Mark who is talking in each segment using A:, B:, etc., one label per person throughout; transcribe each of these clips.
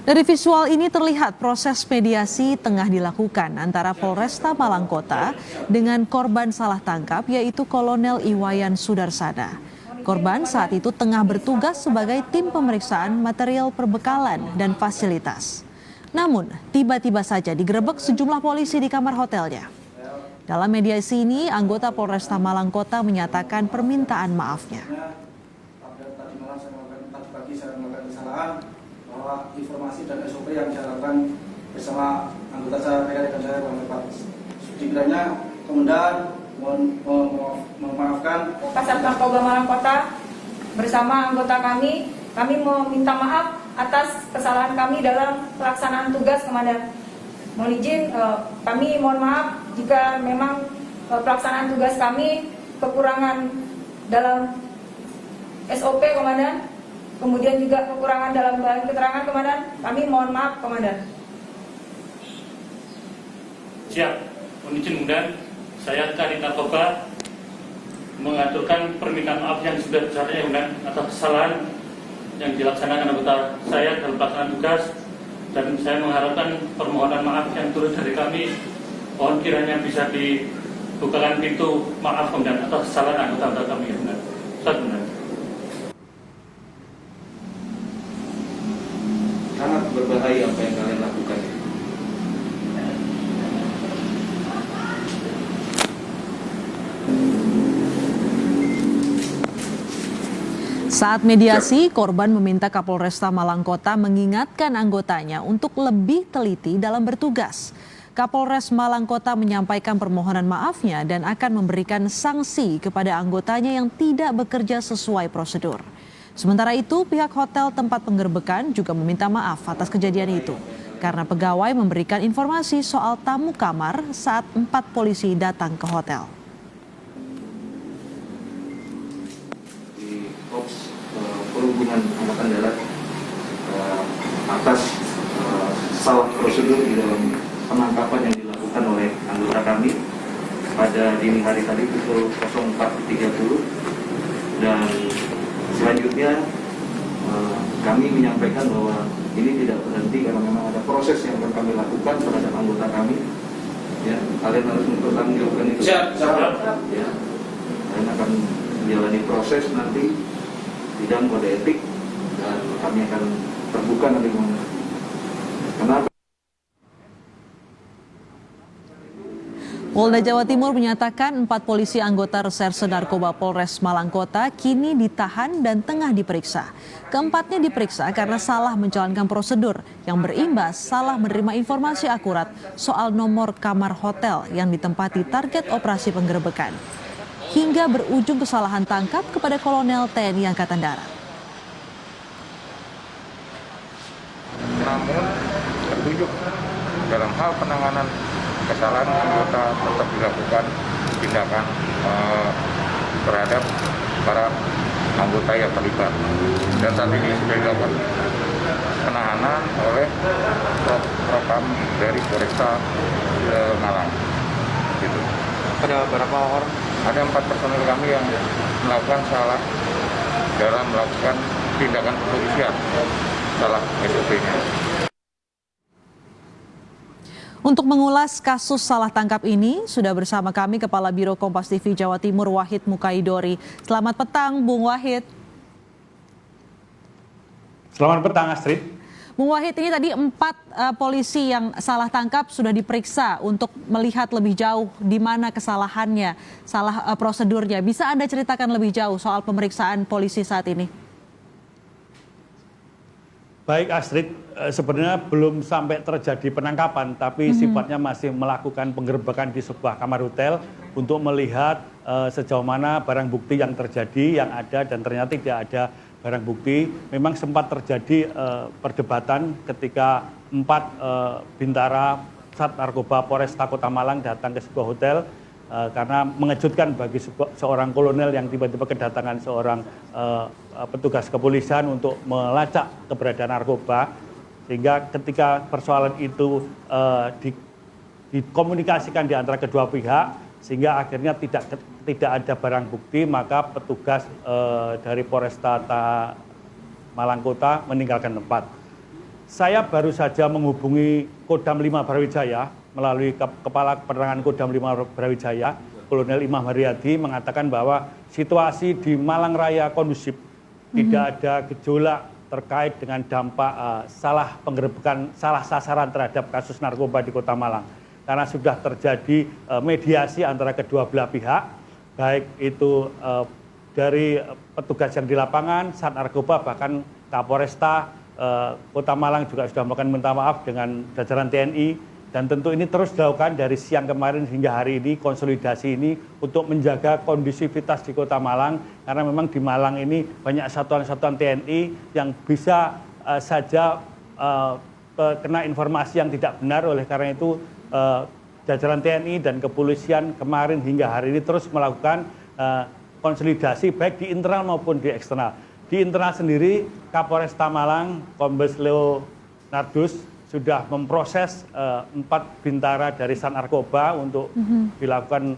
A: Dari visual ini terlihat proses mediasi tengah dilakukan antara Polresta Malang Kota dengan korban salah tangkap yaitu Kolonel Iwayan Sudarsana. Korban saat itu tengah bertugas sebagai tim pemeriksaan material perbekalan dan fasilitas. Namun, tiba-tiba saja digerebek sejumlah polisi di kamar hotelnya. Dalam mediasi ini, anggota Polresta Malang Kota menyatakan permintaan maafnya.
B: Bahwa informasi dan SOP yang saya lakukan bersama anggota saya, rekan-rekan saya, Pak Dikiranya Komandan memaafkan
C: Kasat Narkoba Malang Kota bersama anggota kami meminta maaf atas kesalahan kami dalam pelaksanaan tugas, Komandan. Mohon izin, kami mohon maaf jika memang pelaksanaan tugas kami kekurangan dalam SOP, Komandan. Kemudian juga kekurangan dalam bahan keterangan, Komandan. Kami mohon maaf, Komandan.
D: Siap. Mohon izin, Komandan. Saya Kadit Narkoba mengaturkan permintaan maaf yang sudah besarnya, Komandan, atas kesalahan yang dilaksanakan anggota saya dalam pelaksanaan tugas, dan saya mengharapkan permohonan maaf yang turut dari kami. Mohon kiranya bisa dibukakan pintu maaf, Komandan, atas kesalahan anggota kami, Komandan. Komandan.
E: Sangat berbahaya apa yang kalian lakukan.
A: Saat mediasi, korban meminta Kapolresta Malang Kota mengingatkan anggotanya untuk lebih teliti dalam bertugas. Kapolres Malang Kota menyampaikan permohonan maafnya dan akan memberikan sanksi kepada anggotanya yang tidak bekerja sesuai prosedur. Sementara itu, pihak hotel tempat penggerbekan juga meminta maaf atas kejadian itu karena pegawai memberikan informasi soal tamu kamar saat 4 polisi datang ke hotel.
E: Di Korps Perhubungan Angkatan Darat atas salah prosedur di dalam penangkapan yang dilakukan oleh anggota kami pada dini hari tadi pukul 04.30, dan selanjutnya kami menyampaikan bahwa ini tidak berhenti karena memang ada proses yang akan kami lakukan terhadap anggota kami. Ya, kalian harus mempertanggungjawabkan itu.
B: Siap.
E: Ya, kalian akan menjalani proses nanti sidang kode etik dan kami akan terbuka nanti. Kenapa?
A: Polda Jawa Timur menyatakan 4 polisi anggota Reserse Narkoba Polres Malang Kota kini ditahan dan tengah diperiksa. Keempatnya diperiksa karena salah menjalankan prosedur yang berimbas salah menerima informasi akurat soal nomor kamar hotel yang ditempati target operasi penggerebekan, hingga berujung kesalahan tangkap kepada Kolonel TNI Angkatan Darat.
F: Namun petunjuk dalam hal penanganan kesalahan anggota tetap dilakukan tindakan terhadap para anggota yang terlibat, dan saat ini sudah dilakukan penahanan oleh propam dari Polresta Malang. Gitu.
E: Ada berapa orang?
F: Ada 4 personil kami yang melakukan salah dalam melakukan tindakan kepolisian, salah SOP-nya.
A: Untuk mengulas kasus salah tangkap ini, sudah bersama kami Kepala Biro Kompas TV Jawa Timur Wahid Mukaidori. Selamat petang, Bung Wahid.
G: Selamat petang, Astrid.
A: Bung Wahid, ini tadi 4 polisi yang salah tangkap sudah diperiksa untuk melihat lebih jauh di mana kesalahannya, salah prosedurnya. Bisa Anda ceritakan lebih jauh soal pemeriksaan polisi saat ini?
G: Baik, Astrid, sebenarnya belum sampai terjadi penangkapan, tapi sifatnya masih melakukan penggerbekan di sebuah kamar hotel untuk melihat sejauh mana barang bukti yang terjadi, yang ada, dan ternyata tidak ada barang bukti. Memang sempat terjadi perdebatan ketika 4 bintara Sat Narkoba Polresta Kota Malang datang ke sebuah hotel, karena mengejutkan bagi seorang kolonel yang tiba-tiba kedatangan seorang petugas kepolisian untuk melacak keberadaan narkoba, sehingga ketika persoalan itu dikomunikasikan di antara kedua pihak, sehingga akhirnya tidak ada barang bukti, maka petugas dari Polresta Malang Kota meninggalkan tempat. Saya baru saja menghubungi Kodam 5 Brawijaya melalui Kepala Penerangan Kodam 5 Brawijaya, Kolonel Imam Haryadi, mengatakan bahwa situasi di Malang Raya kondusif, tidak ada gejolak terkait dengan dampak salah penggerebekan, salah sasaran terhadap kasus narkoba di Kota Malang. Karena sudah terjadi mediasi antara kedua belah pihak, baik itu dari petugas yang di lapangan, Sat Narkoba, bahkan Kapolresta Kota Malang juga sudah melakukan minta maaf dengan jajaran TNI, dan tentu ini terus dilakukan dari siang kemarin hingga hari ini, konsolidasi ini untuk menjaga kondusivitas di Kota Malang, karena memang di Malang ini banyak satuan-satuan TNI yang bisa saja kena informasi yang tidak benar. Oleh karena itu jajaran TNI dan kepolisian kemarin hingga hari ini terus melakukan konsolidasi baik di internal maupun di eksternal. Di internal sendiri, Kapolresta Malang, Kombes Leonardus, sudah memproses 4 bintara dari Sat Narkoba untuk dilakukan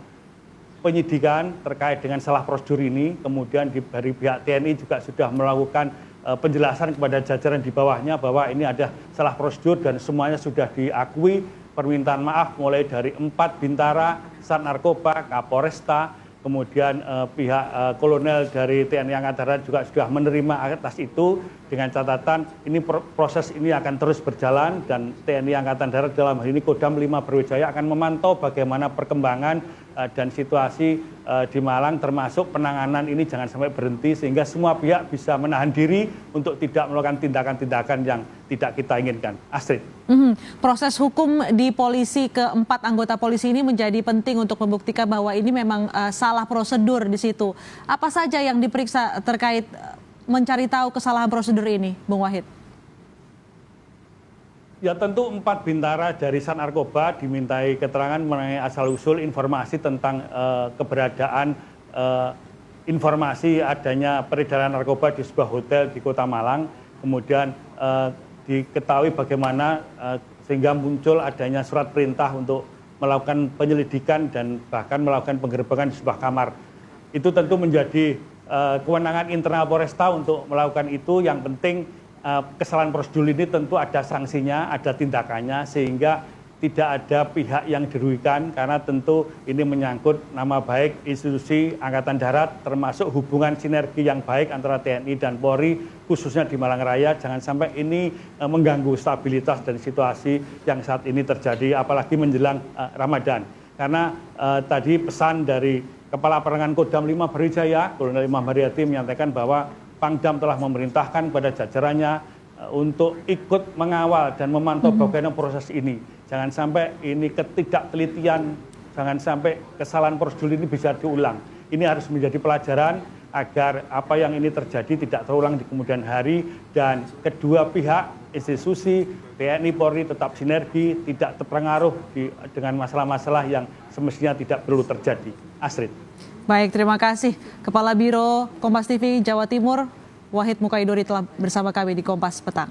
G: penyidikan terkait dengan salah prosedur ini. Kemudian dari pihak TNI juga sudah melakukan penjelasan kepada jajaran di bawahnya bahwa ini ada salah prosedur dan semuanya sudah diakui. Permintaan maaf mulai dari 4 bintara Sat Narkoba, Kapolresta, kemudian pihak kolonel dari TNI Angkatan Darat juga sudah menerima atas itu, dengan catatan ini proses ini akan terus berjalan, dan TNI Angkatan Darat dalam hal ini Kodam 5 Brawijaya akan memantau bagaimana perkembangan dan situasi di Malang, termasuk penanganan ini jangan sampai berhenti sehingga semua pihak bisa menahan diri untuk tidak melakukan tindakan-tindakan yang tidak kita inginkan. Astrid.
A: Proses hukum di polisi, keempat anggota polisi ini menjadi penting untuk membuktikan bahwa ini memang salah prosedur di situ. Apa saja yang diperiksa terkait mencari tahu kesalahan prosedur ini, Bung Wahid?
G: Ya, tentu 4 bintara dari Sat Narkoba dimintai keterangan mengenai asal-usul informasi tentang keberadaan informasi adanya peredaran narkoba di sebuah hotel di Kota Malang. Kemudian diketahui bagaimana sehingga muncul adanya surat perintah untuk melakukan penyelidikan dan bahkan melakukan penggerebekan di sebuah kamar. Itu tentu menjadi kewenangan internal Polresta untuk melakukan itu. Yang penting kesalahan prosedur ini tentu ada sanksinya, ada tindakannya, sehingga tidak ada pihak yang dirugikan, karena tentu ini menyangkut nama baik institusi Angkatan Darat, termasuk hubungan sinergi yang baik antara TNI dan Polri, khususnya di Malang Raya. Jangan sampai ini mengganggu stabilitas dan situasi yang saat ini terjadi, apalagi menjelang Ramadan. Karena tadi pesan dari Kepala Penerangan Kodam 5 Brawijaya, Kolonel Imam Haryadi, menyampaikan bahwa Pangdam telah memerintahkan kepada jajarannya untuk ikut mengawal dan memantau bagaimana proses ini. Jangan sampai ini ketidaktelitian, jangan sampai kesalahan prosedur ini bisa diulang. Ini harus menjadi pelajaran agar apa yang ini terjadi tidak terulang di kemudian hari, dan kedua pihak, institusi TNI Polri tetap sinergi, tidak terpengaruh dengan masalah-masalah yang semestinya tidak perlu terjadi. Astrid.
A: Baik, terima kasih. Kepala Biro Kompas TV Jawa Timur, Wahid Mukaidori, telah bersama kami di Kompas Petang.